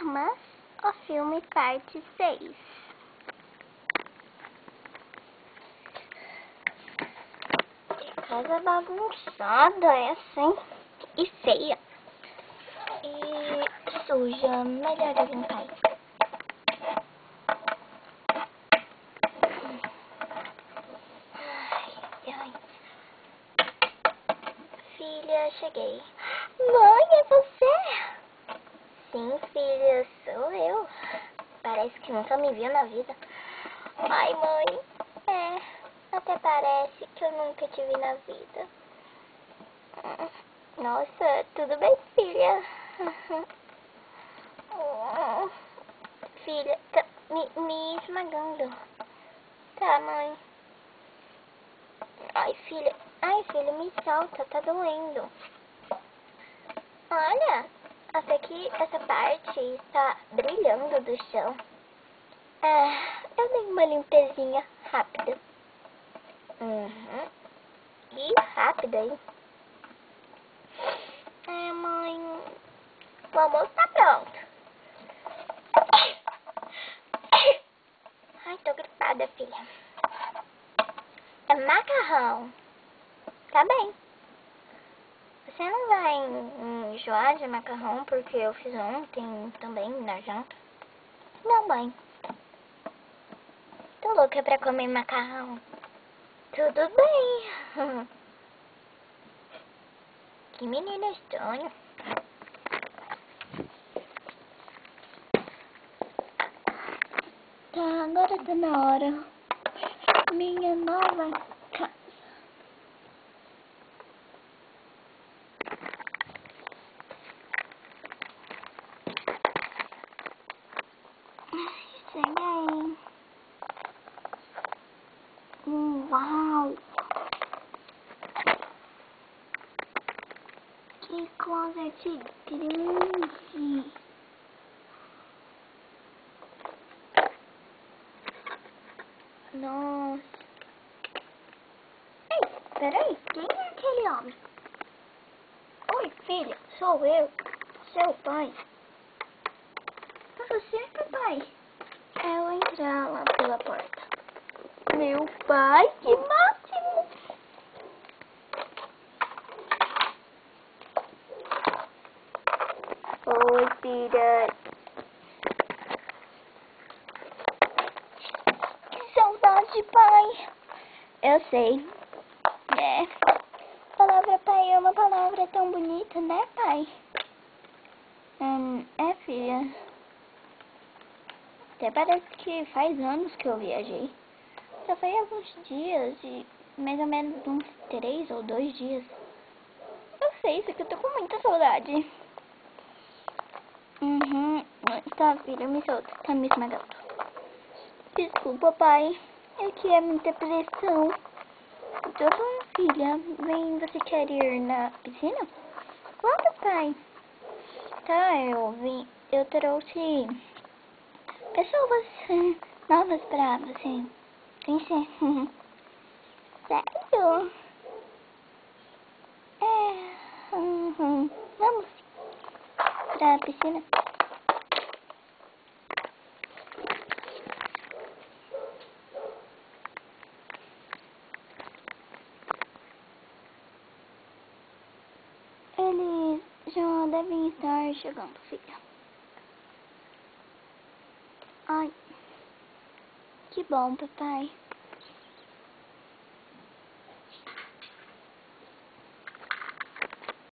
Irmãs, o filme parte 6. Casa bagunçada essa, hein? E feia. E suja. Melhor eu limpar isso. Ai. Filha, cheguei. Mãe, é você? Sim, filha, sou eu. Parece que nunca me viu na vida. Ai, mãe, até parece que eu nunca te vi na vida. Nossa, tudo bem, filha? Filha, tá me esmagando. Tá, mãe. Ai, filha, me solta, tá doendo. Olha, até aqui, essa parte está brilhando do chão. Eu dei uma limpezinha rápida. E rápida, hein? Mãe, o almoço tá pronto. Ai, tô gripada, filha. É macarrão. Tá bem. Você não vai enjoar de macarrão porque eu fiz ontem também na janta? Não, mãe. Tô louca pra comer macarrão. Tudo bem. Que menina estranha. Tá, agora tá na hora. Minha nova casa. Cheguei. Uau! Que closet grande! Nossa! Ei, peraí, quem é aquele homem? Oi, filha, sou eu, seu pai. Você é papai? Eu entrar lá pela porta. Meu pai, que máximo! Oi, filha. Que saudade, pai. Eu sei. A palavra pai é uma palavra tão bonita, né, pai? Filha. Até parece que faz anos que eu viajei. Só foi alguns dias e mais ou menos uns 3 ou 2 dias. Eu sei, isso aqui eu tô com muita saudade. Tá, filha, me solta. Tá me esmagando. Desculpa, pai. É que é muita pressão. Tá bom, filha. Vem, você quer ir na piscina? Claro, pai. Tá, eu trouxe pessoas novas pra você conhecer. Sério? Vamos pra piscina. Eles já devem estar chegando, filha. Ai, que bom, papai.